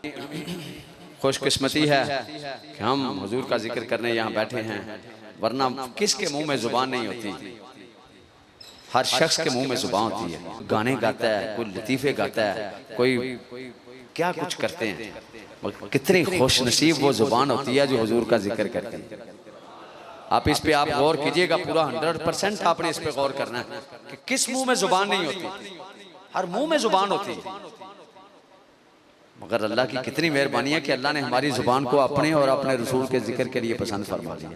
खुशकिस्मती है कि हम हुजूर का जिक्र करने यहाँ बैठे हैं, वरना किसके मुंह में जुबान नहीं होती। हर शख्स के मुंह में जुबान होती है, गाने गाता है, कोई लतीफ़े गाता है, कोई क्या कुछ करते हैं। कितनी खुश नसीब वो जुबान होती है जो हुजूर का जिक्र करती है। आप इस पे आप गौर कीजिएगा, पूरा 100% आपने इस पे गौर करना है कि किस मुंह में जुबान नहीं होती। हर मुंह में जुबान होती है, मगर अल्लाह की कितनी मेहरबानी है कि अल्लाह ने हमारी जुबान को अपने और अपने रसूल के जिक्र के लिए पसंद फरमा लिया।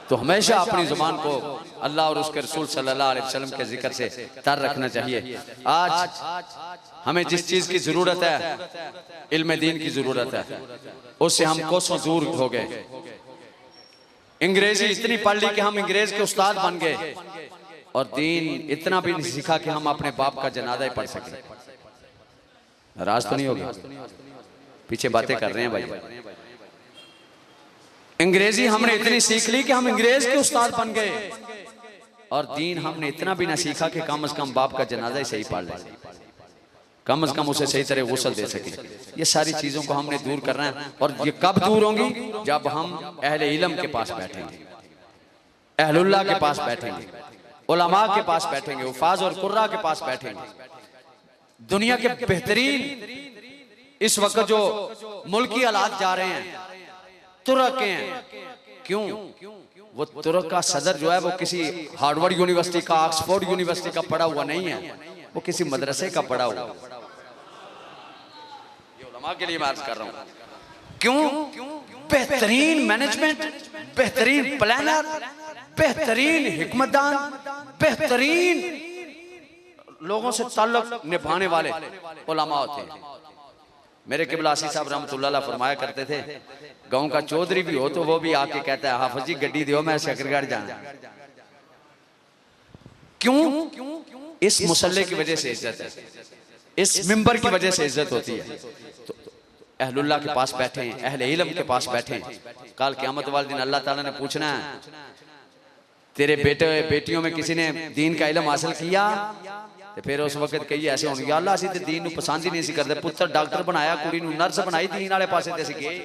तो हमेशा अपनी जुबान को अल्लाह और उसके रसूल सल्लल्लाहु अलैहि वसल्लम के जिक्र से तर रखना चाहिए। आज हमें जिस चीज की जरूरत है, इल्म दीन की जरूरत है, उससे हम कोसों दूर हो गए। अंग्रेजी इतनी पढ़ ली कि हम अंग्रेज के उस्ताद बन गए, और दीन इतना भी नहीं सीखा कि हम अपने बाप का जनाजा ही पढ़ सके। नाराज तो नहीं होगा? पीछे बातें कर रहे हैं भाई। अंग्रेजी हमने इतनी सीख ली कि हम अंग्रेज के उस्ताद बन गए, और दीन हमने इतना भी ना सीखा कि कम से कम बाप का जनाजा ही सही पढ़ ले, कम से कम उसे सही तरह गुस्ल दे सके। ये सारी चीजों को हमने दूर करना है, और ये कब दूर होंगी? जब हम अहले इल्म के पास बैठेंगे, अहलुल्लाह के पास बैठेंगे, उलमा के पास बैठेंगे, उफाज और कुर्रा के पास बैठेंगे। दुनिया के बेहतरीन इस वक्त जो मुल्की हालात जा रहे हैं, तुर्क के हैं। क्यों? वो तुर्क का सदर जो है वो किसी हार्वर्ड यूनिवर्सिटी का, ऑक्सफोर्ड यूनिवर्सिटी का पढ़ा हुआ नहीं है, वो किसी मदरसे का पढ़ा हुआ। ये उलमा के लिए मैं अर्ज कर रहा हूं। क्यों? बेहतरीन मैनेजमेंट, बेहतरीन प्लानर, बेहतरीन हिकमतदान, बेहतरीन लोगों से ताल्लुक निभाने वाले उलमा होते हैं। मेरे किबला आसी साहब रहमतुल्लाह अलैह फरमाया करते थे, गांव का चौधरी भी हो तो वो भी आके कहता है, हाफिज जी गड्डी दियो, मैं शकरगढ़ जाना। क्यों? इस मुसल्ले की वजह से इज्जत है, इस मिंबर की वजह से इज्जत होती है। तो अहलुल्लाह के पास बैठे हैं, अहले इल्म के पास बैठे हैं। कल क़यामत वाले दिन अल्लाह ताला ने पूछना है, तेरे बेटे बेटियों में किसी ने दीन का इल्म हासिल किया? तो फिर उस वक्त कई ऐसे होंगे, या अल्लाह असीं ते दीन नूं पसंद ही नहीं सी करदे, पुत्र डॉक्टर बनाया, कुड़ी नूं नर्स बनाई, दीन वाले पासे ते असीं गए।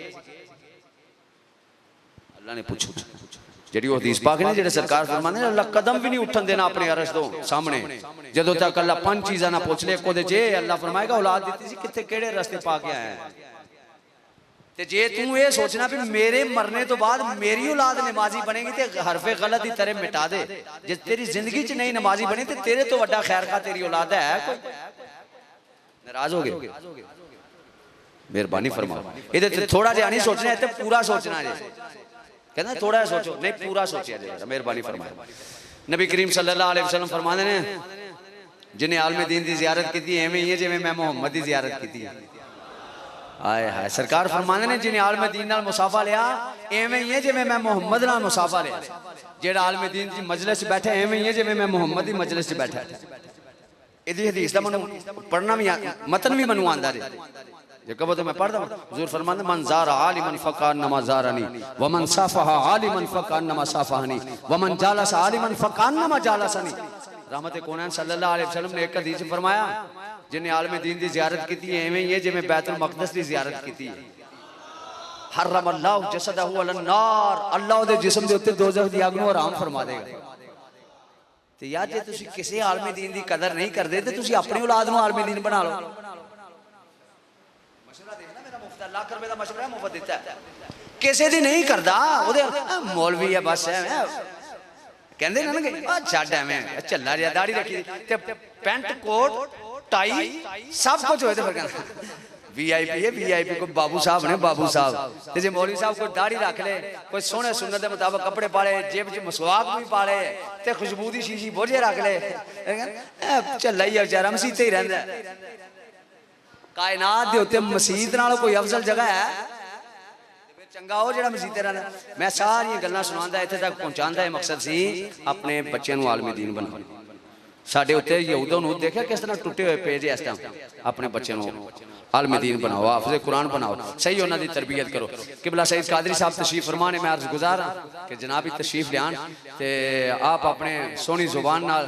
अल्लाह ने पूछो, जेड़ी वो हदीस पाक ने, जेड़े सरकार फरमांदे ने, अल्लाह कदम भी नहीं उठन देना अपने अरश तो सामने, जदों तक अल्लाह 5 चीज़ां ना पूछ ले। कोदे जे अल्लाह फरमाएगा औलाद दित्ती सी, कित्थे केड़े रस्ते पा के आया है। ते जे तू ये सोचना भी मेरे मरने तो बाद मेरी औलाद नमाजी बनेगी ते हरफे गलत ही तरह मिटा दे। जे तेरी जिंदगी च नहीं नमाजी बनी तो तेरे तो वड्डा खैर का तेरी औलाद है कोई? नाराज हो गए? मेहरबानी फरमाओ, इधर ते थोड़ा जिहा नहीं सोचना है, पूरा सोचना है। कहना थोड़ा सोचो, नहीं पूरा सोचिया जाएगा। मेहरबानी फरमाओ। नबी करीम सल्लल्लाहु अलैहि वसल्लम फरमाते ने, जिन्हें आलम दीन की जियारत की थी एवें ही है जिवें मैं मुहम्मद की जियारत की थी। आए हाय, सरकार फरमाने ने, जिन्हें आलम दीन नाल मुसाफा लिया एवें ही है जिवें मैं मुहम्मद नाल मुसाफा लिया। जेड़ा आलम दीन की मजलिस च बैठा एवें ही है जिवें मैं मुहम्मद की मजलिस च बैठा। इहदी हदीस दा मनु पढ़ना भी, मतन भी मनु आंदा जे, जे कहो तो मैं पढ़ दूं। हुजूर फरमाते, मन ज़ारा आलिमन फकान्नमा ज़ारनी व मन साफहा आलिमन फकान्नमा साफहनी व मन जालसा आलिमन फकान्नमा जालसनी। रहमत कौनैन सल्लल्लाहु अलैहि वसल्लम ने एक हदीस में फरमाया, जिन्हें आलम दीन की जियारत की थी एवें ही है जिवें बैतुल मक़दस की जियारत की थी। हर्रम अल्लाहु जसदहु अलन नार, अल्लाह उहदे जिस्म दे उत्ते दोज़ख दी अग नूं हराम फरमा देगा। ते यार जे तुसीं किसी आलम दीन की कदर नहीं करदे ते तुसीं अपनी औलाद नूं आलम दीन बना लो। मशवरा देखना, मेरा मुफ्त लाख रुपए का मशवरा मुफ्त दिता है, किसी दी नहीं करदा, ओहदे मौलवी है बस है कहंदे ना कि छड्ड एवें झल्ला जिहा दाढ़ी रखी ते पैंट कोट टाई सब कुछ होए तो फिर कहना वीआईपी है, वीआईपी को बाबू साहब ने, बाबू साहब। ते जे मौलवी साहब कोई दाढ़ी रख ले, कोई सोहने सुन्नत के मुताबिक कपड़े पाले, जेब च मसवाक भी पाले ते खुशबू दी शीशी बोझे रख ले, झल्ला ही बेचारा मसीते ही रहिंदा। कायनात दे उत्ते मसीत नाल कोई अफजल जगह है? चंगा हो जेड़ा मसीते रहंदा। मैं सारी गल्लां सुणांदा इत्थे तक पहुंचांदा है, मकसद सी अपने बच्चों नूं आलम दीन बनाओ। साडे उत्ते यहूदा नूं देखिया किस तरह टुटे हुए पेज इस टाइम। अपने बच्चों नूं आलम दीन बनाओ, हाफिज़ कुरान बनाओ, सही उन्हां दी तरबियत करो। किबला सईद कादरी साहब तशरीफ फरमाने, मैं अर्ज गुजार हाँ कि जनाब ही तशरीफ लियान ते आप अपने सोहनी जुबान नाल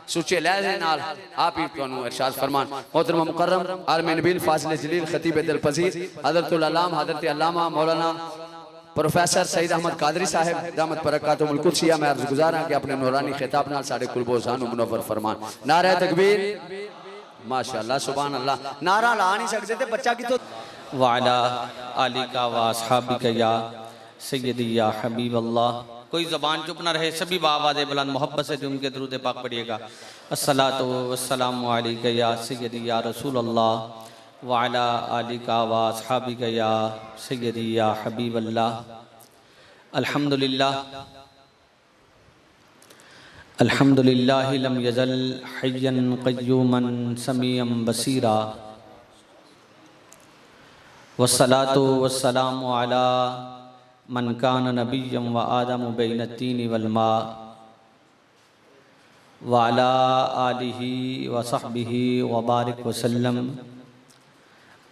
सुचे लहजे नाल आप ही तुहानू इरशाद फरमान। मोहतरम मुकर्रम आलम नबील फाजिल जलील खतीब दिल पजीर हज़रतुल अल्लामा हज़रत अल्लामा मौलाना प्रोफेसर सईद अहमद कादरी साहब दामत बरकातुहुल कुदसिया मैं अर्ज़ गुज़ार हां कि अपने नूरानी खिताब नाल साडे कुल ज़ान मुनव्वर फरमान। नारा तकबीर माशाअल्लाह सुभान अल्लाह। नारा ला नहीं सकते थे बच्चा कितो वाला आलिका व अस्हाबिका या सय्यदी या हबीब अल्लाह। कोई ज़बान चुप ना रहे, सभी बावाज़ बुलंद मोहब्बत से उनके दरूद पाक पढ़िएगा। अस्सलातु वस्सलामु अलैका या सय्यदी या रसूल अल्लाह व अला आलिका व अस्हाबिका या सय्यदी या हबीब अल्लाह। अल्हम्दुलिल्लाह अल्हम्दुलिल्लाहि लम यज़ल हय्यन क़य्यूमन समीअन बसीरा वस्सलातु वस्सलामु अला मन कान नबिय्यन व आदमु बैनत्तीनि वल मा व अला आलिहि व सहबिहि व बारिक वसल्लम।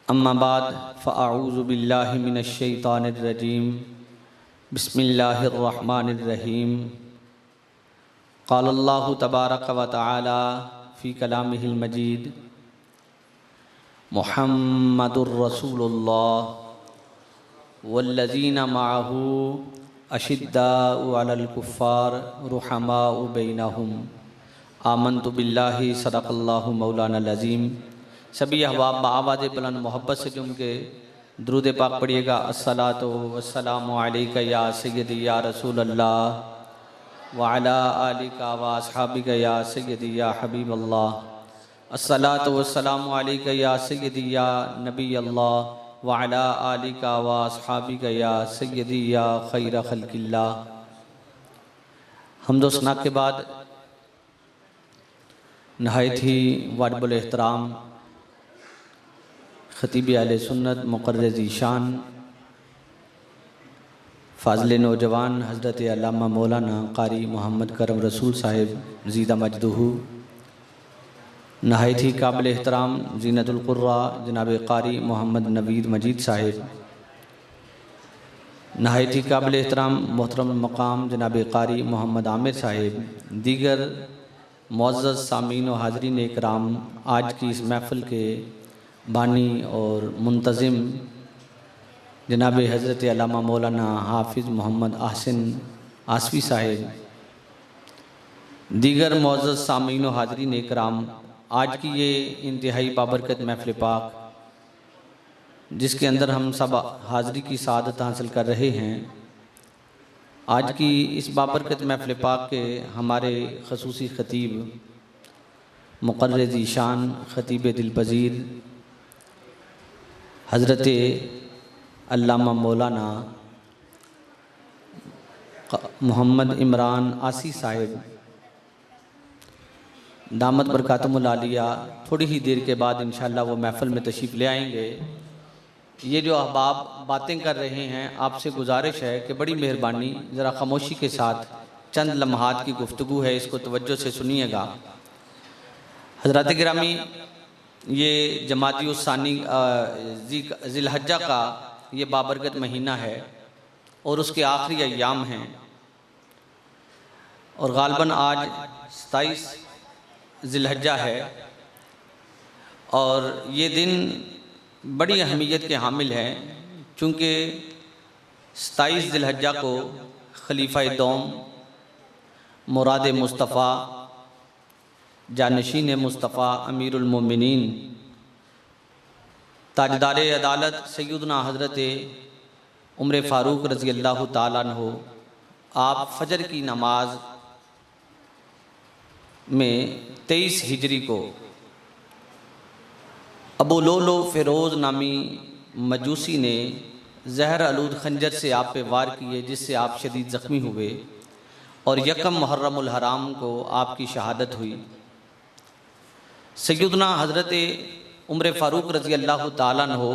अम्मा बाद फ़अऊज़ु बिल्लाहि मिनश शैतानिर रजीम। बिस्मिल्लाहिर रहमानिर रहीम। क़ाल अल्लाहु तबारक व तआला फ़ी कलामिहिल मजीद मुहम्मदुर रसूलुल्लाह वल्लज़ीना मअहू अशिद्दाउ अलल कुफ़्फ़ार रुहमाउ बैनहुम आमन्तु बिल्लाहि सदक़ल्लाहु मौलानाल अज़ीम। सभी अहबाब बाआवाज़ बुलंद मोहब्बत से जुम के दुरूद पाक पढ़िएगा। अस्सलातु वस्सलामु अलैका या सय्यदी या रसूल अल्लाह व अला आलिका व अस्हाबिका या सय्यदी या हबीब अल्लाह। अस्सलातु वस्सलामु अलैका या सय्यदी या नबी अल्लाह व अला आलिका व अस्हाबिका या सय्यदी या खैर खल्किल्लाह। हम्द व सना के बाद नहायत ही वाजिबुल एहतराम खतीब आले सुन्नत मुक़र्रर ज़ीशान फ़ाज़िल नौजवान हज़रत अल्लामा मौलाना क़ारी मोहम्मद करम रसूल साहिब ज़ीदा मजदूहू, नहायत ही काबिल एहतराम ज़ीनतुल क़ुर्रा जनाब क़ारी मोहम्मद नवीद मजीद साहिब, नहायत ही काबिल एहतराम मोहतरम मकाम जनाब क़ारी मोहम्मद आमिर साहिब, दीगर मुअज़्ज़ज़ सामीन व हाज़रीन इकराम, आज की इस महफ़िल के बानी और मुंतज़िम जनाब हज़रत अल्लामा मौलाना हाफिज़ मोहम्मद आहसिन आसफ़ी साहिब, दीगर मुअज़्ज़ज़ सामीन व हाज़रीन इकराम, आज की ये इंतहाई बाबरकत महफ़िल पाक जिसके अंदर हम सब हाज़री की सआदत हासिल कर रहे हैं, आज की इस बाबरकत महफ़िल पाक के हमारे ख़ुसूसी ख़तीब मुक़र्रर ज़ीशान ख़तीब दिलपज़ीर हज़रत अल्लामा मौलाना मोहम्मद इमरान आसी साहिब दामत बरकातुहुल आलिया थोड़ी ही देर के बाद इंशाअल्लाह वो महफ़िल में तशरीफ़ ले आएंगे। ये जो अहबाब बातें कर रहे हैं, आपसे गुजारिश है कि बड़ी मेहरबानी ज़रा खामोशी के साथ चंद लम्हात की गुफ्तगू है, इसको तवज्जो से सुनिएगा। हज़रात गिरामी, ये जमाती-उस-सानी ज़िलहज्जा का ये बाबरकत महीना है और उसके आखिरी अय्याम हैं और ग़ालिबन आज 27 ज़िलहज्जा है और ये दिन बड़ी अहमियत के हामिल हैं, चूँकि 27 ज़िलहज्जा को खलीफा दौम मुराद मुस्तफ़ा जानशीन मुस्तफ़ा अमीरुल मोमिनीन ताजदार अदालत सैयदना हज़रत उमर फ़ारूक रज़ी अल्लाह ताला अन्हु आप फ़जर की नमाज में 23 हिजरी को अबू लोलो फ़िरोज़ नामी मजूसी ने जहर आलूद खंजर से आप पे वार किए, जिससे आप शदीद ज़ख्मी हुए और यकम मुहर्रमुल हराम को आपकी शहादत हुई। सैयदना हज़रत उमर फ़ारूक रज़ी अल्लाह ताला अन्हु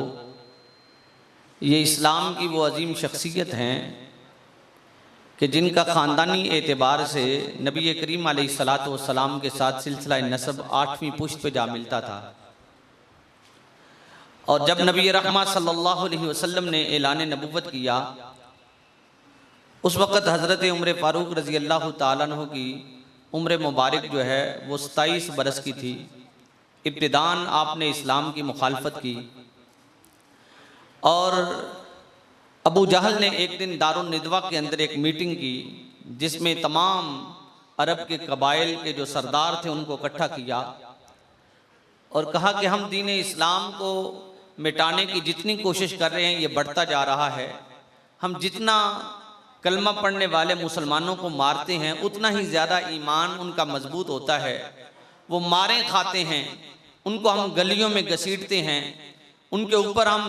ये इस्लाम की वो अज़ीम शख्सियत हैं कि जिनका ख़ानदानी एतबार से नबी करीम अलैहिस्सलातु वस्सलाम के साथ सिलसिला नसब 8वीं पुश्त पे जा मिलता था और जब नबी रहमत सल्लल्लाहु अलैहि वसल्लम ने ऐलान नबुव्वत किया, उस वक़्त हज़रत उमर फ़ारूक रज़ी अल्लाह ताला अन्हु की उम्र मुबारक जो है वो 27 बरस की थी। इब्तिदान आपने इस्लाम की मुखालफत की और अबू जहल ने एक दिन दारुन निदवा के अंदर एक मीटिंग की जिसमें तमाम अरब के कबाइल के जो सरदार थे उनको इकट्ठा किया और कहा कि हम दीन इस्लाम को मिटाने की जितनी कोशिश कर रहे हैं ये बढ़ता जा रहा है। हम जितना कलमा पढ़ने वाले मुसलमानों को मारते हैं उतना ही ज़्यादा ईमान उनका मजबूत होता है। वो मारें खाते हैं, उनको हम गलियों में घसीटते हैं, उनके ऊपर हम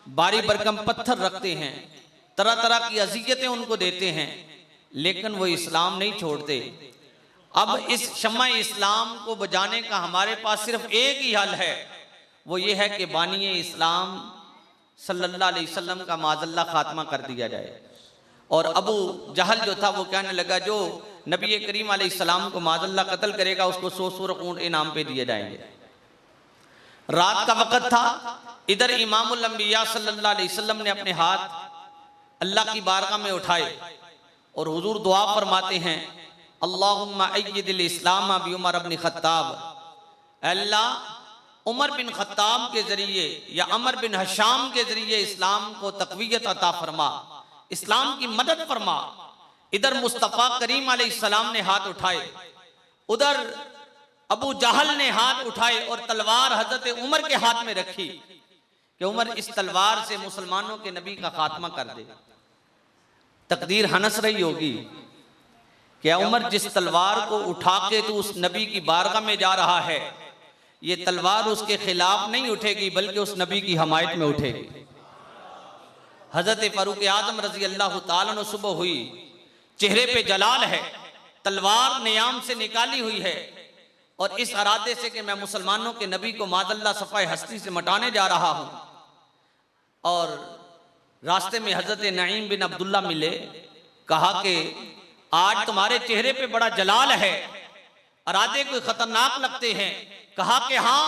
भारी भरकम पत्थर रखते हैं, तरह तरह की अज़ियतें उनको देते हैं, लेकिन वो इस्लाम नहीं छोड़ते। अब इस शम्मा इस्लाम को बुझाने का हमारे पास सिर्फ एक ही हल है, वो ये है कि बानी इस्लाम सल्लल्लाहु अलैहि वसल्लम का माज़ल्ला खात्मा कर दिया जाए। और अबू जहल जो था वो कहने लगा जो नबी करीम अलैहिस्सलाम को माज़ल्ला कत्ल करेगा उसको 100 ऊँट इनाम पे दिए जाएंगे। रात का वक़्त था, इधर इमामुल अंबिया सल्लल्लाहु अलैहि वसल्लम ने अपने हाथ अल्लाह की बारगाह में उठाए और हुजूर दुआ फरमाते हैं, अल्लाहुम्मा अय्यिदिल इस्लाम बि उमर इब्न खत्ताब, अल्लाह उमर बिन खत्ताब के जरिए या अमर बिन हशाम के जरिए इस्लाम को तक़वियत अता फरमा, इस्लाम की मदद फरमा। इधर मुस्तफ़ा करीम अलैहिस्सलाम ने हाथ उठाए, उधर अबू जहल ने हाथ उठाए और तलवार हजरत उमर के हाथ में रखी कि उमर इस तलवार से मुसलमानों के नबी का खात्मा कर दे। तकदीर हंस रही होगी, क्या उमर जिस तलवार को उठा के तो उस नबी की बारगाह में जा रहा है, ये तलवार उसके खिलाफ नहीं उठेगी बल्कि उस नबी की हमायत में उठेगी। हजरत फारूक आजम रजी अल्लाह ताला अन्हु सुबह हुई, चेहरे पे जलाल है, तलवार नियाम से निकाली हुई है और इस इरादे से कि मैं मुसलमानों के नबी को मादल्ला सफ़ाए हस्ती से मटाने जा रहा हूं। और रास्ते में हजरत नईम बिन अब्दुल्ला मिले, कहा कि आज तुम्हारे चेहरे पे बड़ा जलाल है, इरादे कोई खतरनाक लगते हैं। कहा कि हाँ,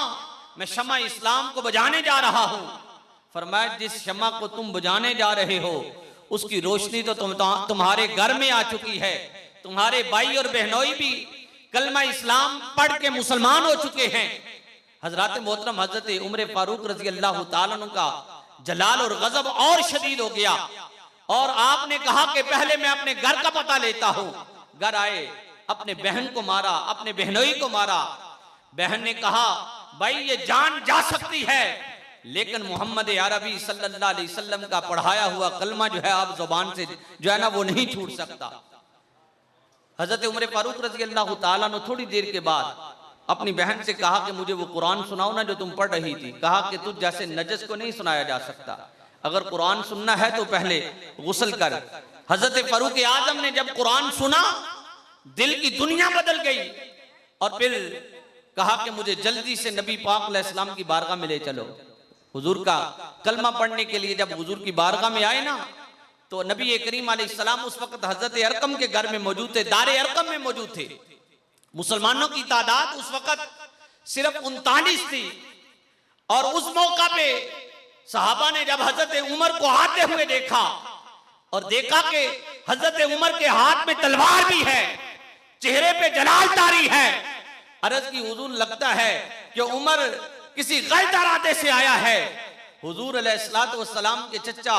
मैं शम्मा इस्लाम को बुझाने जा रहा हूं। फरमाया जिस शम्मा को तुम बुझाने जा रहे हो उसकी रोशनी तो तुम्हारे घर में आ चुकी है, तुम्हारे भाई और बहनोई भी कलमा इस्लाम पढ़ के मुसलमान हो चुके हैं। हजरत मोहतरम हजरत उमर फारूक रजी अल्लाह ताला अन्हु का जलाल और गजब और शदीद हो गया और आपने कहा कि पहले मैं अपने घर का पता लेता हूं। घर आए, अपने बहन को मारा, अपने बहनोई को मारा। बहन ने कहा भाई ये जान जा सकती है लेकिन मोहम्मद अरबी सल्लल्लाहु अलैहि वसल्लम का पढ़ाया हुआ कलमा जो है आप जुबान से जो है ना वो नहीं छूट सकता। हजरत उमर फारूक रजी अल्लाह ताला अन्हु थोड़ी देर के बाद अपनी बहन से कहा कि मुझे वो कुरान सुनाओ ना जो तुम पढ़ रही थी। कहा कि तुझ जैसे नजस को नहीं सुनाया जा सकता, अगर कुरान सुनना है तो पहले गुस्ल कर। हजरत फारूक आजम ने जब कुरान सुना दिल की दुनिया बदल गई और फिर कहा कि मुझे जल्दी से नबी पाक अलैहिस्सलाम की बारगाह में ले चलो। हुजूर का कलमा पढ़ने के लिए जब हुजूर की बारगाह में आए ना तो नबी करीम अलैहिस्सलाम उस वक्त हजरत अरकम के घर में मौजूद थे, दारे अरकम में मौजूद थे। मुसलमानों की तादाद उस वक्त सिर्फ 39 थी और उस मौका पे सहाबा ने जब हजरत उमर को आते हुए देखा और देखा कि हजरत उमर के हाथ में तलवार भी है, चेहरे पे जलाल तारी है, अर्ज की हुजूर लगता है कि उमर किसी गलत इरादे से आया है। हुजूर अलैहिस्सलातु वस्सलाम के चचा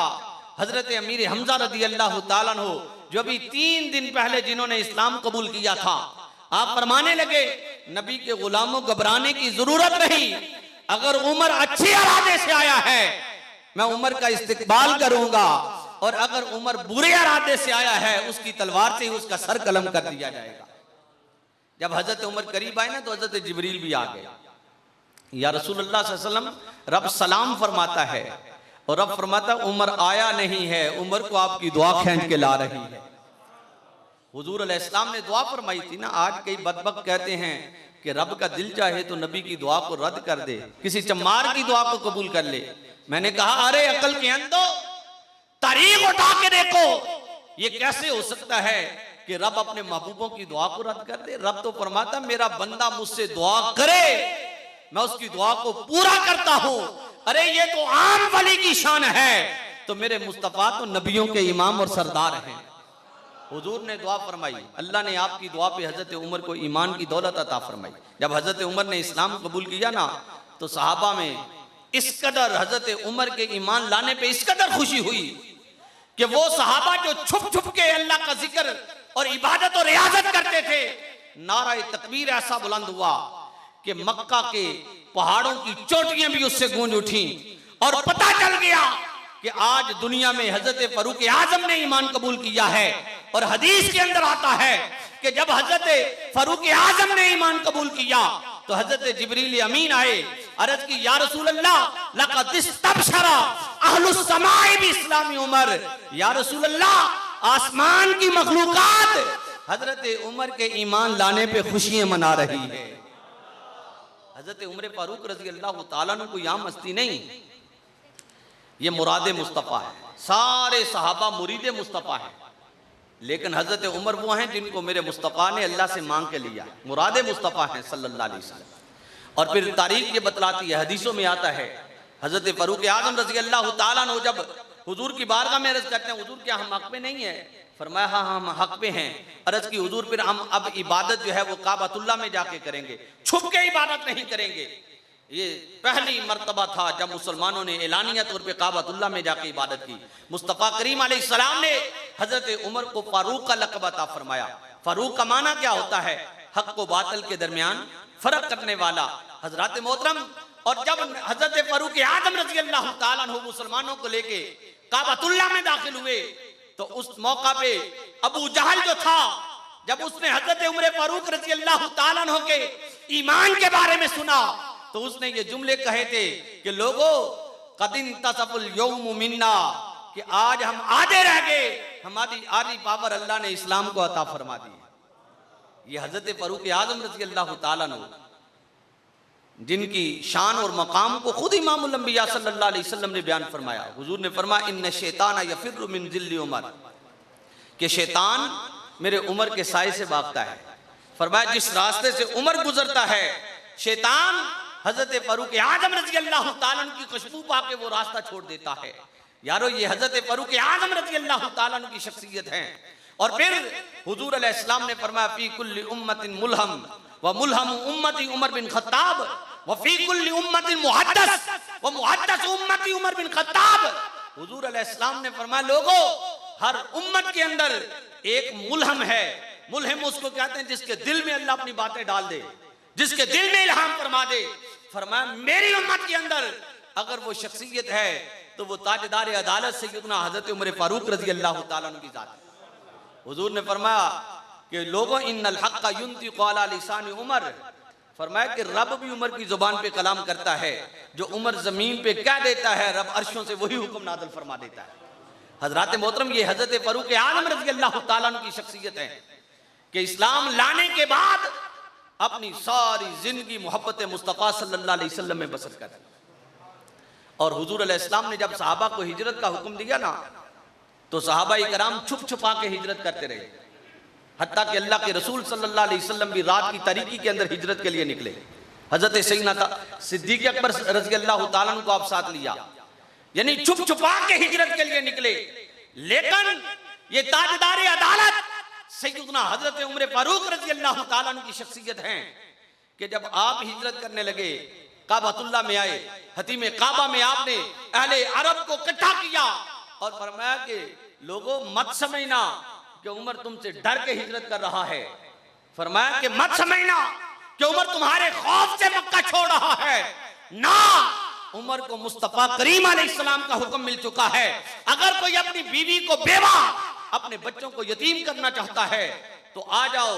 हजरत अमीर हमजा रदी अल्लाह ताला अन्हु जो भी 3 दिन पहले जिन्होंने इस्लाम कबूल किया था, आप फरमाने लगे नबी के गुलामों घबराने की जरूरत नहीं, अगर उमर अच्छे इरादे से आया है मैं उमर का इस्तिकबाल करूंगा और अगर उमर बुरे इरादे से आया है उसकी तलवार से ही उसका सर कलम कर दिया जाएगा। जब हजरत उमर करीब आए ना तो हजरत जिब्रील भी आ गए। या रसूलुल्लाह सल्लल्लाहु अलैहि वसल्लम रब सलाम फरमाता है और रब फरमाता उमर आया नहीं है, उमर को आपकी दुआ खींच के ला रही है। हुजूर अलैहिस्सलाम ने दुआ फरमाई थी ना। आज कई बदबख्त कहते हैं कि रब का दिल चाहे तो नबी की दुआ को रद्द कर दे, किसी चमार की दुआ को कबूल कर ले। मैंने कहा अरे अकल के अंदो, तारीख उठा के देखो, ये कैसे हो सकता है कि रब अपने महबूबों की दुआ को रद्द कर दे। रब तो फरमाता मेरा बंदा मुझसे दुआ करे मैं उसकी दुआ को पूरा करता हूं। अरे ये तो आम वली की शान है, तो मेरे मुस्तफा तो नबियों के इमाम और सरदार हैं। हुजूर ने दुआ फरमाई, अल्लाह ने आपकी दुआ पे हजरत उमर को ईमान की दौलत अता फरमाई। जब हजरत उमर ने इस्लाम कबूल किया ना, तो सहाबा में इस कदर हजरत उमर के ईमान लाने पे इस कदर खुशी हुई कि वो सहाबा जो छुप छुप के अल्लाह का जिक्र और इबादत और रियाजत करते थे, नारा तकबीर ऐसा बुलंद हुआ कि मक्का के पहाड़ों की चोटियां भी उससे गूंज उठी और पता चल गया कि आज दुनिया में हजरत फारूक आजम ने ईमान कबूल किया है। और हदीस के अंदर आता है कि जब हजरत फारूक आजम ने ईमान कबूल किया तो हजरत जिब्रील अमीन आए, अर्ज की या रसूल अल्लाह लक़द इस्तबशरा अहलुस समाई भी इस्लामी उमर। या रसूल अल्लाह, आसमान की मखलूकात हजरत उमर के ईमान लाने पे खुशियां मना रही है। हजरत उमर फारूक रजी अल्लाह तआला अन्हु कोई आम हस्ती नहीं, ये मुराद मुस्तफ़ा है। सारे सहाबा मुरीद मुस्तफ़ा है, लेकिन हजरत उमर वो हैं जिनको मेरे मुस्तफ़ा ने अल्लाह से मांग के लिया, मुराद मुस्तफ़ा है सल्लल्लाहु अलैहि वसल्लम। और फिर तारीख ये बतलाती है, हदीसों में आता है हजरत फारूक आजम रजी अल्लाह तआला अन्हु जब हुजूर की बारगाह में अर्ज करते हैं, हुजूर क्या हम हक पे नहीं है? फरमाया हाँ हम हक पे हैं। अर्ज की हुजूर फिर हम अब इबादत जो है वो काबतुल्लाह में जाके करेंगे, छुप के इबादत नहीं करेंगे। ये पहली मर्तबा था जब मुसलमानों ने एलानिया तौर पे काबतुल्लाह में जाके इबादत की। मुस्तफ़ा करीम अलैहिस्सलाम ने हजरत उमर को फारूक का लक़ब अता फरमाया। फारूक का माना क्या होता है? हक को बातिल के दरमियान फर्क करने वाला। हजरत मोहतरम, और जब हजरत फारूक आजम रज़ी अल्लाह तआला अन्हु मुसलमानों को लेके काबतुल्लाह में दाखिल हुए तो उस मौका पे अबू जहल जो था, जब उसने हजरत उमर फारूक रज़ी अल्लाह तआला अन्हु के ईमान के बारे में सुना तो उसने ये जुमले कहे थे कि लोगों कदिन तसफुल यौम मिन्ना, कि आज हम आधे रह गए, हमारी आधी पावर अल्लाह ने इस्लाम को अता फरमा दी। ये हजरत फारूक आजम रज़ी अल्लाह तआला अन्हु जिनकी शान और मकाम को खुद इमामुल अंबिया सल्लल्लाहु अलैहि वसल्लम ने बयान फरमाया। हुजूर ने फरमाया इन्न शैतान यफिरु मिन जिल्ली उमर, कि शैतान मेरे उमर के साए से भागता है। फरमाया जिस रास्ते से उमर गुजरता है, शैतान हजरत फारूक आजम रज़ी अल्लाह तआला अन्हु की खुशबू पाके वो रास्ता छोड़ देता है। यारो ये हजरत फारूक आजम रज़ी अल्लाह तआला अन्हु की शख्सियत है। और फिर हुजूर अलैहिस्सलाम ने फरमाया फी कुल्ली उम्मतिन मुल्हम व मुल्हम उम्मती उमर बिन खत्ताब व फी कुल्ली उम्मतिन मुहद्दस व मुहद्दस उम्मती उमर बिन खत्ताब। हुजूर अलैहिस्सलाम ने फरमाया लोगों, हर उम्मत के अंदर एक मुल्हम है। मुल्हम उसको कहते हैं जिसके दिल में अल्लाह अपनी बातें डाल दे, जिसके दिल में इल्हाम फरमा दे। फरमाया मेरी उम्मत के अंदर अगर वो शख्सियत है तो वो ताजदार अदालत सैयदना हजरत उमर फारूक रज़ी अल्लाह तआला अन्हु की जात है। हुजूर ने फरमाया कि लोगों इन्नल हक़्क़ युंतिक़ु अला लिसानी उमर, फरमाया कि रब भी उमर की जुबान पे कलाम करता है। जो उमर जमीन पे कह देता है, रब अर्शों से वही हुक्म नाज़िल फरमा देता है। हजरत मोहतरम, ये हजरत फारूक आजम रज़ी अल्लाह तआला अन्हु की शख्सियत है कि इस्लाम लाने के बाद अपनी सारी जिंदगी मोहब्बत मुस्तफ़ा सल्लल्लाहु अलैहि वसल्लम में बसर कर। और हुजूर अलैहिस्सलाम ने जब सहाबा को हिजरत का हुक्म दिया ना, तो सहाबा इकराम छुप छुपा के हिजरत करते रहे, हत्ता कि अल्लाह के रसूल सल्लल्लाहु अलैहि वसल्लम भी रात की तारीकी के अंदर हिजरत के लिए निकले। हजरत सैयदना सिद्दीक़ अकबर रज़ी अल्लाह तआला अन्हु को आप साथ लिया, यानी छुप छुपा के हिजरत के लिए निकले। लेकिन ये ताजदार अदालत सैयदना हजरत उमर फारूक रज़ी अल्लाह तआला अन्हु की शख्सियत है कि जब आप हिजरत करने लगे, काबतुल्लाह में आए, हतीम काबा में आपने अहले अरब को इकट्ठा किया और फरमाया कि लोगों मत समझना कि उमर तुमसे डर के हिजरत कर रहा है। फरमाया कि मत समझना कि उमर तुम्हारे खौफ से मक्का छोड़ रहा है। ना, उमर को मुस्तफ़ा करीम अलैहिस्सलाम का हुक्म मिल चुका है, अगर कोई अपनी बीवी को बेवा, अपने बच्चों को यतीम करना चाहता है तो आ जाओ,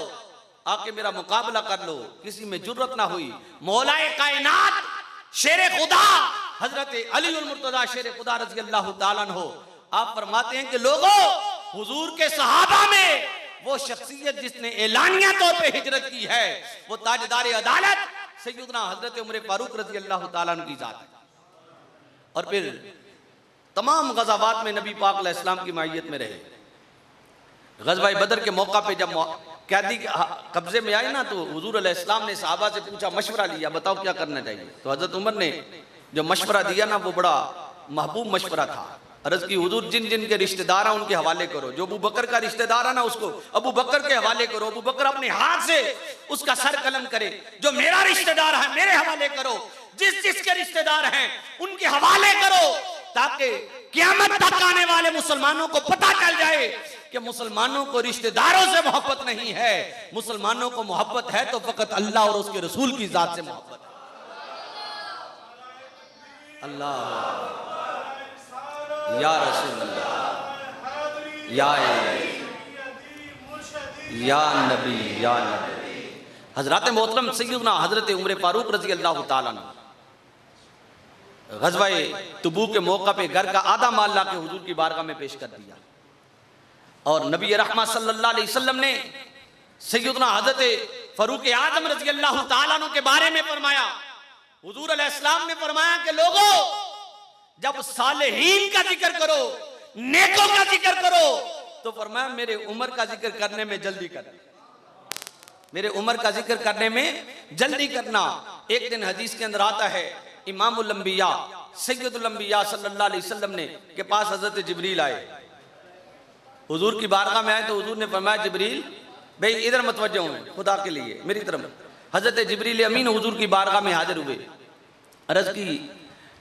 आके मेरा मुकाबला कर लो। किसी में जुर्रत ना हुई। मौलाए कायनात शेर खुदा हजरत अली उल मुर्तजा शेर खुदा रज़ी अल्लाह तआला अन्हु आप फरमाते हैं कि लोगों, हुजूर के सहाबा में वो शख्सियत जिसने एलानिया तौर पे हिजरत की है, वो ताजदार अदालत सैयदना हजरत उमर फारूक रज़ी अल्लाह तआला अन्हु की जात है। और फिर तमाम गज़ावात में नबी पाक अलैहिस्सलाम की मायत में रहे। ग़ज़वा बदर के मौका पे जब कैदी कब्जे में आए ना, तो हुजूर अलैहिस्सलाम ने सहाबा से पूछा, मशवरा लिया, बताओ क्या करना चाहिए। तो हजरत उमर ने जो मशवरा दिया ना, वो बड़ा महबूब मशवरा था। अर्ज की हुजूर जिन जिन के रिश्तेदार हैं उनके हवाले करो। जो अबू बकर का रिश्तेदार है ना उसको अबू बकर के हवाले करो, अबू बकर अपने हाथ से उसका सर कलम करे। जो मेरा रिश्तेदार है मेरे हवाले करो, जिस जिसके रिश्तेदार हैं उनके हवाले करो, ताकि क़यामत तक आने वाले मुसलमानों को पता चल जाए कि मुसलमानों को रिश्तेदारों से मोहब्बत नहीं है, मुसलमानों को मोहब्बत है तो फकत अल्लाह और उसके रसूल की जात से मोहब्बत है। अल्लाह या रसूल अल्लाह या नबी या नबी। हजरत मोहतरम सैयदना हजरत उमर फारूक रजी अल्लाह ताला अन्हु ग़ज़वा तबूक के मौका पे घर का आधा माल ला के हुजूर की बारगाह में पेश कर दिया और नबी रहमत सल्लल्लाहु अलैहि वसल्लम ने सैयदना हजरत फारूक आज़म रजी अल्लाह ताला अन्हु के बारे में फरमाया। हुजूर अलैहिस्सलाम ने फरमाया कि लोगों, जब सालेहीन का जिक्र करो, नेकों का जिक्र करो, तो फरमाया मेरे उम्र का जिक्र करने में जल्दी करना, मेरे उम्र का जिक्र करने में जल्दी करना। एक दिन हदीस के अंदर आता है इमामुल अंबिया सैयदुल अंबिया सल्लल्लाहु अलैहि वसल्लम ने के पास हजरत जिब्रील आए, हुजूर की बारगाह में आए तो हुजूर ने फरमाया जिब्रील भाई इधर मतवज्जो हैं, खुदा के लिए मेरी तरफ। हजरत जिब्रील अमीन हुजूर की बारगाह में हाजिर हुए। अर्ज की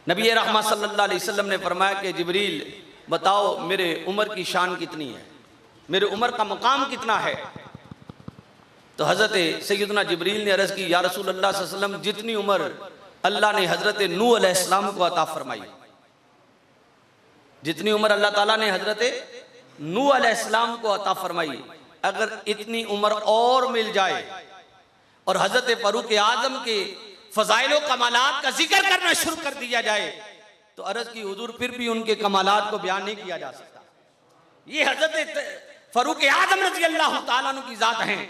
नबी रहमत सल्लल्लाहु अलैहि वसल्लम ने फरमाया कि जिब्रील बताओ मेरे उम्र की शान कितनी है, मेरे उम्र का मकाम कितना है। तो हजरत सैयदना जिब्रील ने अर्ज की या रसूल अल्लाह सल्लल्लाहु अलैहि वसल्लम, जितनी उम्र अल्लाह ने हजरत नूह अलैहिस्सलाम को अता फरमाई, जितनी उम्र अल्लाह ताला ने हजरत नूह अलैहिस्सलाम को अता फरमाई, अगर इतनी उम्र और मिल जाए और हजरत फारूक आजम के फजाइल व कमालात का जिक्र करना शुरू कर दिया जाए तो अर्ज की हुजूर फिर भी उनके कमालात को बयान नहीं किया जा सकता। ये हजरत फारूक आजम रज़ी अल्लाह ताला अन्हु की जात हैं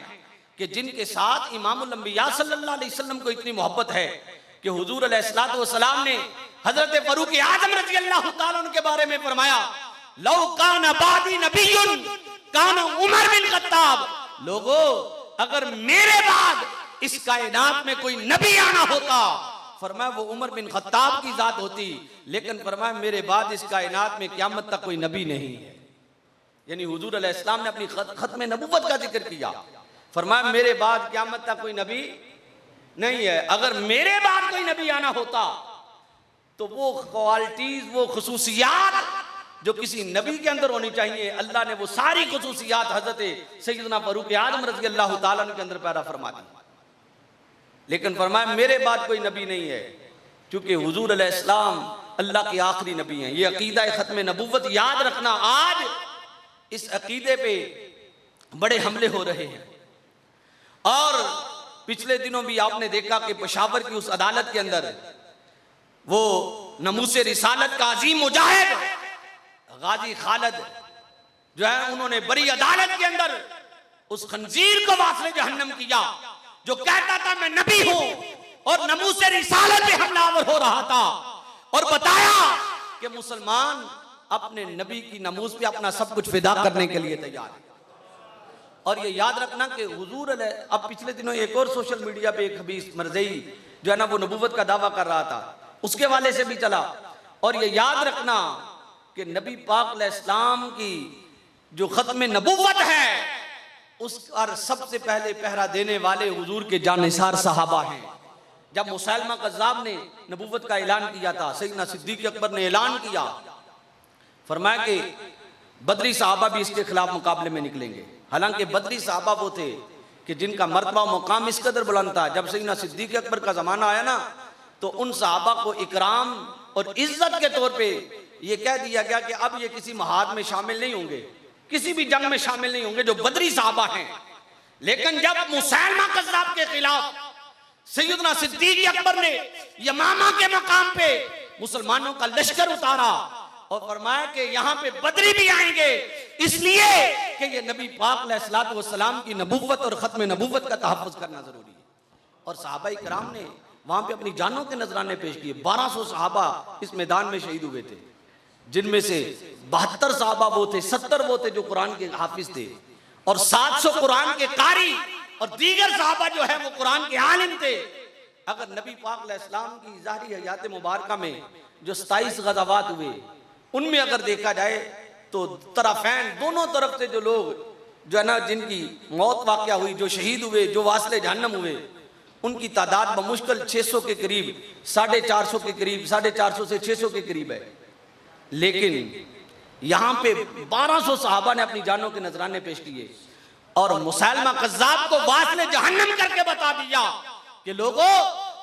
कि जिनके साथ इमामुल अंबिया सल्लल्लाहु अलैहि वसल्लम को इतनी मोहब्बत है कि हुजूर अलैहिस्सलातु वस्सलाम ने हजरत फारूक आजम रज़ी अल्लाह ताला अन्हु के बारे में फरमाया लौ काना बादी नबियुन काना उमर बिन खत्ताब। लोगों, अगर मेरे बाद इस कायनात में कोई नबी आना होता, फरमाया वो उमर बिन खत्ताब की जात होती, लेकिन फरमाया मेरे बाद इस कायनात में क़यामत तक कोई नबी नहीं है। यानी हुजूर अलैहिस्सलाम ने अपनी खत्म नबुव्वत का जिक्र किया, फरमाया मेरे बाद क़यामत तक कोई नबी नहीं है। अगर मेरे बाद कोई नबी आना होता तो वो क्वालिटीज, वो खुसूसियात जो किसी नबी के अंदर होनी चाहिए, अल्लाह ने वो सारी खुसूसियात हजरत सैयदना फारूक आज़म रज़ी अल्लाह ताला अन्हु के अंदर पैदा फरमा दी। लेकिन फरमाया मेरे बाद कोई नबी नहीं है, क्योंकि हुजूर अलैहिस्सलाम अल्लाह के आखिरी नबी हैं। ये अकीदा खत्म नबुव्वत याद रखना। आज इस अकीदे पे बड़े हमले हो रहे हैं और पिछले दिनों भी आपने देखा कि पेशावर की उस अदालत के अंदर वो नमूसे रिसालत का अजीम मुजाहिद गाजी खालिद जो है, उन्होंने बड़ी अदालत के अंदर उस खंजीर को वासले जहन्नम किया जो कहता था मैं नबी हूं और नमूसे रिसालत पे हमलावर हो रहा था, और बताया कि मुसलमान अपने नबी की नमूज पे अपना सब कुछ फिदा करने के लिए तैयार है। और ये याद रखना कि हुजूर अब पिछले दिनों एक और सोशल मीडिया पे एक हबीस मरज़ई जो है ना, वो नबूवत का दावा कर रहा था, उसके वाले से भी चला। और ये याद रखना कि नबी पाक अलैहिस्सलाम की जो खत्म नबुव्वत है उस पर सबसे पहले पहरा देने वाले हुजूर के जानिसार सहाबा हैं। जब मुसैलमा कज़्ज़ाब ने नबुव्वत का ऐलान किया था, सैयदना सिद्दीक़ अकबर ने ऐलान किया, फरमाया कि बदरी सहाबा भी इसके खिलाफ मुकाबले में निकलेंगे। हालांकि बदरी सहाबा वो थे कि जिनका मर्तबा मुकाम इस कदर बुलंद था, जब सैयदना सिद्दीक़ अकबर का ज़माना आया ना तो उन सहाबा को इकराम और इज्जत के तौर पे ये कह दिया गया कि अब ये किसी महाद में शामिल नहीं होंगे, किसी भी जंग में शामिल नहीं होंगे, जो बदरी सहाबा हैं। लेकिन जब मुसैलमा कज़्ज़ाब के खिलाफ सैयदना सिद्दीक़ अकबर ने यमामा के मकाम पे मुसलमानों का लश्कर उतारा और फरमाया कि यहाँ पे बदरी भी आएंगे, इसलिए कि ये नबी पाक अलैहिस्सलातु वस्सलाम की नबुव्वत और खत्म नबुव्वत का तहफ़्फ़ुज़ करना जरूरी है। और सहाबा इकराम ने वहां पे अपनी जानों के नजराने पेश किए। 1200 सहाबा इस मैदान में शहीद हुए थे, जिनमें से 72 सहाबा वो थे, 70 वो थे जो कुरान के हाफिज थे, और 700 कुरान के कारी और दीगर सहाबा जो है वो कुरान के आलिम थे। अगर नबी पाक अलैहिस्सलाम की ज़ाहिरी हयात मुबारका में जो 27 गज़वात हुए उनमें अगर देखा जाए तो तरफैन, दोनों तरफ से जो लोग जो है ना, जिनकी मौत वाक़या हुई, जो शहीद हुए, जो वास्ले जहन्नम हुए, उनकी तादाद बमुश्किल 600 के करीब, 450 के करीब, 450 से 600 के करीब है। लेकिन यहाँ पे 1200 सहाबा ने अपनी जानों के नजराने पेश किए और मुसैलमा कज़्ज़ाब को वास्ले जहन्नम करके बता दिया कि लोगों,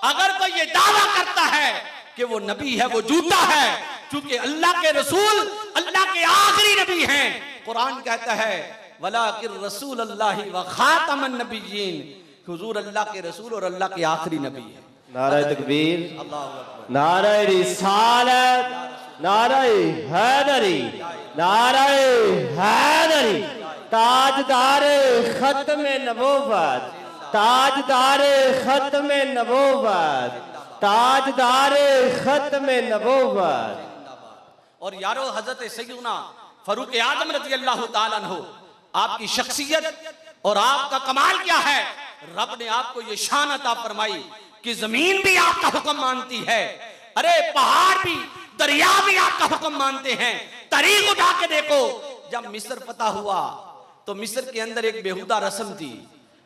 अगर कोई ये दावा करता है कि वो नबी है, वो झूठा है, क्योंकि अल्लाह के रसूल अल्लाह के आखिरी नबी हैं। कुरान कहता है वलाकिर रसूल अल्लाह व खातमन नबिय्यीन, हुजूर अल्लाह के रसूल और अल्लाह के आखिरी नबी है। नारे तकबीर, नारे रिसालत, नारे हैदरी, नारे हैदरी, ताजदारे खत्म नबूवत, ताजदारे खत्म नबूवत, ताजदारे खत्म नबूवत। और यारो, हजरत सैयदना फारूक आजम रज़ी अल्लाह ताला अन्हु, आपकी शख्सियत और आपका कमाल क्या है। रब ने आपको ये शान अता फरमाई कि जमीन भी आपका हुक्म मानती है, अरे पहाड़ भी, दरिया भी आपका हुक्म मानते हैं। तारीख उठा के देखो, जब मिस्र फतह हुआ तो मिस्र के अंदर एक बेहुदा रस्म थी।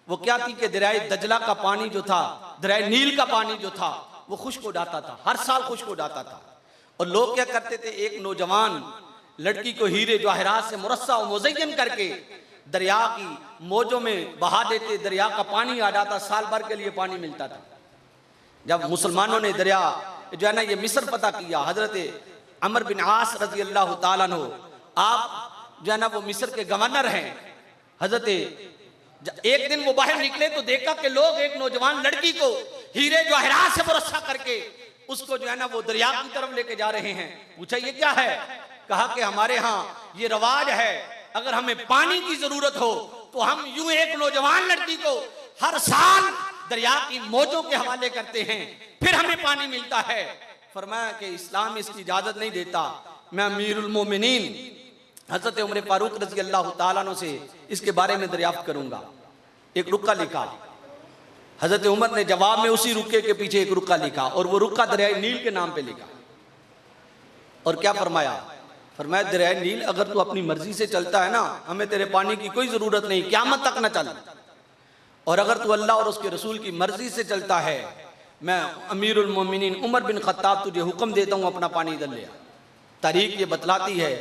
वो क्या थी कि दरियाए दजला का पानी जो था, दरियाए नील का पानी जो था, वो खुश्क हो जाता था, हर साल खुश्क हो जाता था। और लोग क्या करते थे, एक नौजवान लड़की को हीरे जवाहरात से मुरस्सा और मुज़य्यन करके दरिया की मौजों में बहा देते, दरिया का पानी आ जाता, साल भर के लिए पानी मिलता था। जब मुसलमानों ने दरिया जो है ना ये मिस्र फतह किया, हजरत अमर बिन आस रज़ी अल्लाह ताला अन्हु, आप जो है ना वो मिस्र के गवर्नर हैं। हजरत एक दिन वो बाहर निकले तो देखा कि लोग एक नौजवान लड़की को हीरे जवाहरात से मुरस्सा करके उसको जो है ना वो दरिया की तरफ लेके जा रहे हैं। पूछा ये क्या है? कहा कि हमारे यहाँ ये रवाज है, अगर हमें पानी की जरूरत हो तो हम यूं एक नौजवान लड़की को हर साल दरिया की मौजों के हवाले करते हैं, फिर हमें पानी मिलता है। फरमाया कि इस्लाम इसकी इजाजत नहीं देता। मैं अमीरुल मोमिनीन हजरत उमर फारूक रज़ी अल्लाह ताला अन्हु से इसके बारे में दरियाफ्त करूंगा। एक रुक्का लिखा, हजरत उमर ने जवाब में उसी रुक्के के पीछे एक रुक्का लिखा और वो रुक्का दरियाए नील के नाम पे लिखा। और क्या फरमाया? फरमाया दरियाए नील अगर तू अपनी मर्जी से चलता है ना, हमें तेरे पानी की कोई जरूरत नहीं, क़यामत तक न चल। और अगर तू अल्लाह और उसके रसूल की मर्जी से चलता है, मैं अमीरुल मोमिनीन उमर बिन खत्ताब तुझे हुक्म देता हूँ अपना पानी इधर ले आ। तारीख ये बतलाती है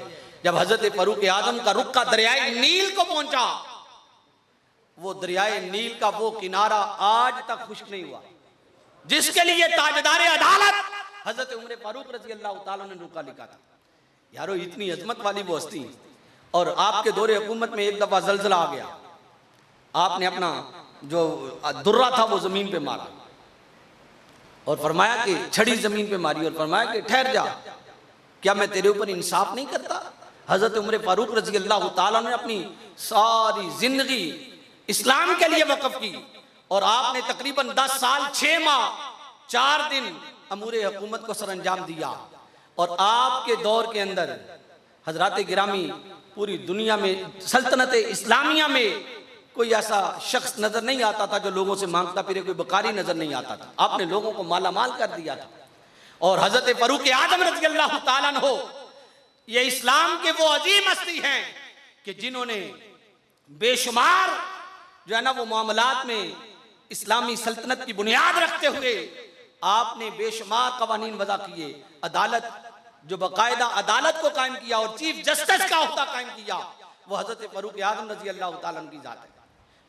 जब हजरत फारूक आजम का रुक्का दरियाए नील को पहुंचा, वो दरियाए नील का वो किनारा आज तक खुश्क नहीं हुआ जिसके लिए ताजदारे अदालत हजरत उमर फारूक रज़ी अल्लाह ताला ने रुक्का लिखा था। यारो, इतनी अजमत वाली वो हस्ती, और आपके दौरे हुकूमत में एक दफा जलजला आ गया, आपने अपना जो दुर्रा था वो जमीन पे मारा और फरमाया कि छड़ी जमीन पे मारी और फरमाया कि ठहर जा, क्या मैं तेरे ऊपर इंसाफ नहीं करता? हजरत उमर फारूक रज़ी अल्लाह ताला ने अपनी सारी जिंदगी इस्लाम के लिए वक़्फ़ की और आपने तकरीबन 10 साल 6 माह 4 दिन अमूरे हुकूमत को सरअंजाम दिया। और आपके दौर के अंदर हजरात गिरामी पूरी दुनिया में सल्तनत इस्लामिया में कोई ऐसा शख्स नजर नहीं आता था जो लोगों से मांगता फिरे, कोई बकारी नजर नहीं आता था। आपने लोगों को माला माल कर दिया था। और हजरत फारूक आजम रज़ी अल्लाह ताला अन्हु ये इस्लाम के वो अजीम हस्ती हैं कि जिन्होंने बेशुमार जो है ना वो मामलात में इस्लामी सल्तनत की बुनियाद रखते हुए आपने बेशुमार कवानीन वज़ा किए। अदालत जो बाकायदा अदालत को कायम किया और चीफ जस्टिस का ओहदा कायम किया, वो हजरत फारूक आजम रज़ी अल्लाह ताला अन्हु की जात है।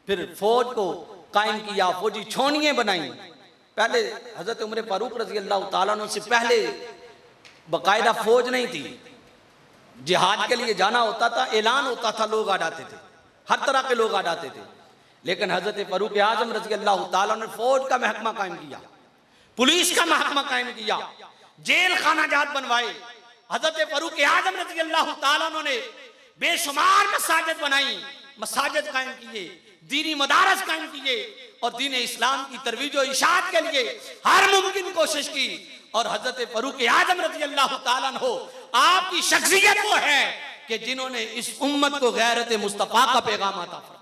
फिर फौज को कायम किया, फौजी छोनियां बनाई। पहले हजरत उमर फारूक रज़ी अल्लाह ताला अन्हु से पहले बाकायदा फौज नहीं थी। जिहाद के लिए जाना होता था, ऐलान होता था, लोग आ जाते थे, हर तरह के लोग आ जाते थे। लेकिन हजरत फारूक आजम रज़ी अल्लाह ताला ने फौज का महकमा कायम किया, पुलिस का महकमा कायम किया, जेल खाना जात बनवाए। हजरत फारूक आजम रज़ी अल्लाह ताला ने बेशुमार मसाजिद बनाई, मसाजिद कायम किए, दीनी मदारस कायम किए और दीन इस्लाम की तरवीज और इशाअत के लिए हर मुमकिन कोशिश की। और हजरत फारूक आजम रज़ी अल्लाह ताला अन्हु आपकी शख्सियत वो है कि जिन्होंने इस उम्मत को गैरत मुस्तफा का पैगाम अता फरमाया।